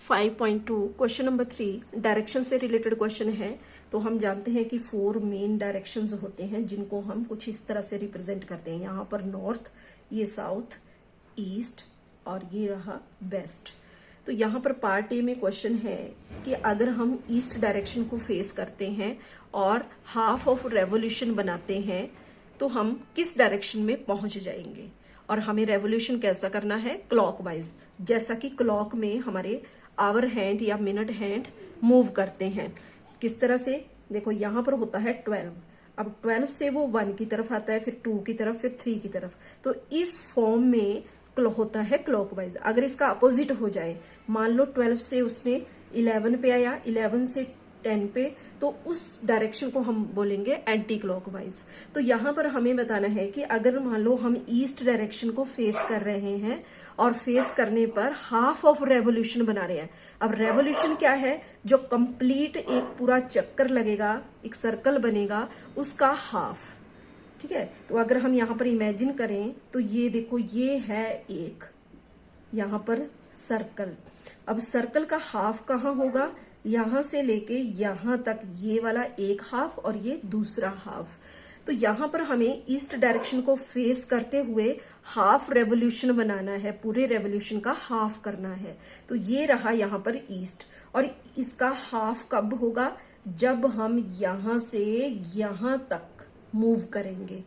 5.2 question number 3 direction से related question है। तो हम जानते हैं कि 4 मेन डायरेक्शंस होते हैं जिनको हम कुछ इस तरह से रिप्रेजेंट करते हैं। यहाँ पर नॉर्थ, ये साउथ, ईस्ट और ये रहा वेस्ट। तो यहाँ पर पार्ट ए में क्वेश्चन है कि अगर हम ईस्ट डायरेक्शन को फेस करते हैं और हाफ ऑफ रेवोल्यूशन बनाते हैं तो हम किस डायरेक्शन में पहुंच जाएंगे, और हमें रेवोल्यूशन कैसा करना है, क्लॉकवाइज। जैसा कि क्लॉक में हमारे आवर हैंड या मिनट हैंड मूव करते हैं। किस तरह से, देखो यहाँ पर होता है 12, अब 12 से वो 1 की तरफ आता है, फिर 2 की तरफ, फिर 3 की तरफ। तो इस फॉर्म में होता है क्लॉकवाइज। अगर इसका अपोजिट हो जाए, मान लो 12 से उसने 11 पे आया, 11 से 10 पे, तो उस डायरेक्शन को हम बोलेंगे एंटी क्लॉकवाइज। तो यहाँ पर हमें बताना है कि अगर मान लो हम ईस्ट डायरेक्शन को फेस कर रहे हैं और फेस करने पर हाफ ऑफ रेवोल्यूशन बना रहे हैं। अब रेवोल्यूशन क्या है, जो कंप्लीट एक पूरा चक्कर लगेगा, एक सर्कल बनेगा, उसका हाफ। ठीक है, तो अगर हम यहाँ पर इमेजिन करें तो ये देखो, ये है एक यहाँ पर सर्कल। अब सर्कल का हाफ कहाँ होगा, यहां से लेके यहां तक, ये वाला एक हाफ और ये दूसरा हाफ। तो यहां पर हमें ईस्ट डायरेक्शन को फेस करते हुए हाफ रेवोल्यूशन बनाना है, पूरे रेवोल्यूशन का हाफ करना है। तो ये रहा यहां पर ईस्ट, और इसका हाफ कब होगा, जब हम यहां से यहां तक मूव करेंगे,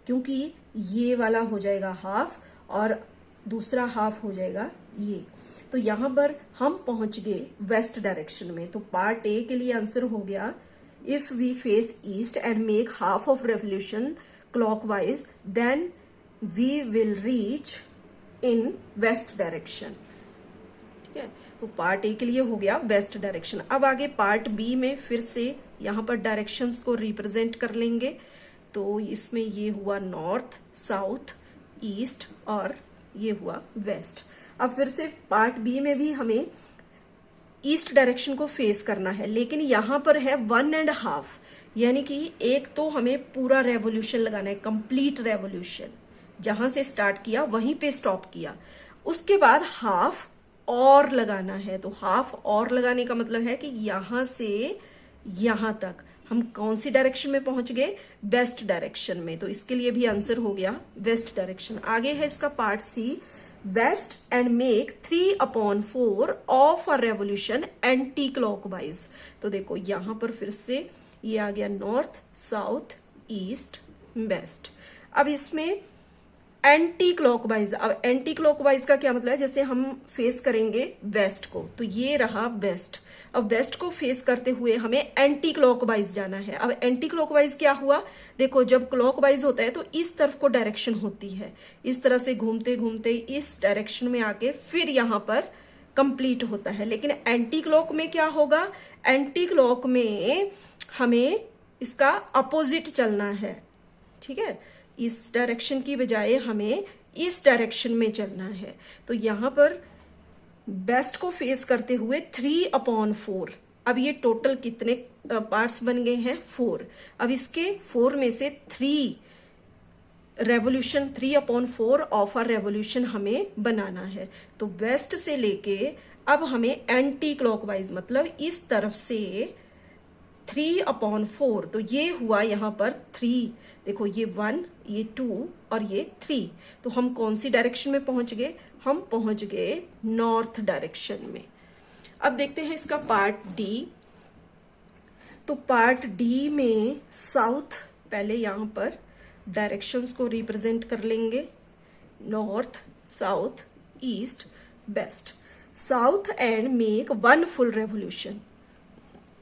क्योंकि ये वाला हो जाएगा हाफ और दूसरा हाफ हो जाएगा ये। तो यहां पर हम पहुंच गए वेस्ट डायरेक्शन में। तो पार्ट ए के लिए आंसर हो गया, if we face east and make half of revolution clockwise then we will reach in west direction. ठीक है, तो पार्ट ए के लिए हो गया वेस्ट डायरेक्शन। अब आगे पार्ट बी में फिर से यहां पर डायरेक्शंस को रिप्रेजेंट कर लेंगे। तो इसमें ये हुआ नॉर्थ, साउथ, ईस्ट और ये हुआ वेस्ट। अब फिर से पार्ट बी में भी हमें ईस्ट डायरेक्शन को फेस करना है, लेकिन यहां पर है 1.5, यानी कि एक तो हमें पूरा रेवोल्यूशन लगाना है, कंप्लीट रेवोल्यूशन। जहां से स्टार्ट किया वहीं पे स्टॉप किया, उसके बाद हाफ और लगाना है। तो हाफ और लगाने का मतलब है कि यहां से यहां तक हम कौन सी डायरेक्शन में पहुंच गए, वेस्ट डायरेक्शन में। तो इसके लिए भी आंसर हो गया वेस्ट डायरेक्शन। आगे है इसका part C, west and make 3/4 of a revolution anticlockwise. तो देखो यहां पर फिर से ये आ गया नॉर्थ, साउथ, ईस्ट, वेस्ट। अब इसमें एंटी क्लॉकवाइज, अब एंटी क्लॉकवाइज का क्या मतलब है, जैसे हम फेस करेंगे वेस्ट को, तो ये रहा वेस्ट। अब वेस्ट को फेस करते हुए हमें एंटी क्लॉकवाइज जाना है। अब एंटी क्लॉकवाइज क्या हुआ, देखो जब क्लॉकवाइज होता है तो इस तरफ को डायरेक्शन होती है, इस तरह से घूमते घूमते इस डायरेक्शन में आके फिर यहां पर कंप्लीट होता है। लेकिन एंटी क्लॉक में क्या होगा, एंटी क्लॉक में हमें इसका अपोजिट चलना है। ठीक है, इस डायरेक्शन की बजाय हमें इस डायरेक्शन में चलना है। तो यहां पर वेस्ट को फेस करते हुए 3/4। अब ये टोटल कितने पार्ट्स बन गए हैं, 4। अब इसके 4 में से 3 रेवोल्यूशन, 3/4 ऑफ अ रेवोल्यूशन हमें बनाना है। तो वेस्ट से लेके अब हमें एंटी क्लॉकवाइज, मतलब इस तरफ से 3/4। तो ये हुआ यहां पर 3, देखो ये 1, ये 2 और ये 3। तो हम कौन सी डायरेक्शन में पहुंच गए, हम पहुंच गए नॉर्थ डायरेक्शन में। अब देखते हैं इसका पार्ट डी। तो पार्ट डी में साउथ, पहले यहां पर डायरेक्शंस को रिप्रेजेंट कर लेंगे, north, south, east, west. South and make 1 full revolution.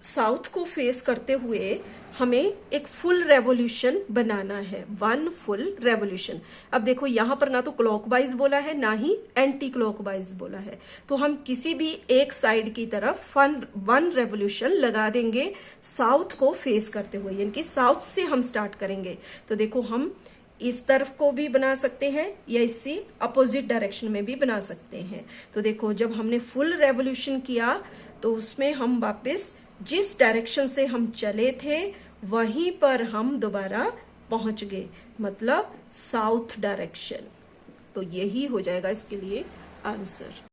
South को फेस करते हुए हमें एक फुल रेवोल्यूशन बनाना है, 1 फुल रेवोल्यूशन। अब देखो यहां पर ना तो क्लॉकवाइज बोला है, ना ही एंटी क्लॉकवाइज बोला है। तो हम किसी भी एक साइड की तरफ 1 रेवोल्यूशन लगा देंगे साउथ को फेस करते हुए, यानी कि साउथ से हम स्टार्ट करेंगे। तो देखो हम इस तरफ को भी बना सकते हैं या इसी अपोजिट डायरेक्शन में भी बना सकते हैं। तो देखो जब हमने फुल रेवोल्यूशन किया तो उसमें हम वापस जिस डायरेक्शन से हम चले थे वहीं पर हम दोबारा पहुंच गए, मतलब साउथ डायरेक्शन। तो यही हो जाएगा इसके लिए आंसर।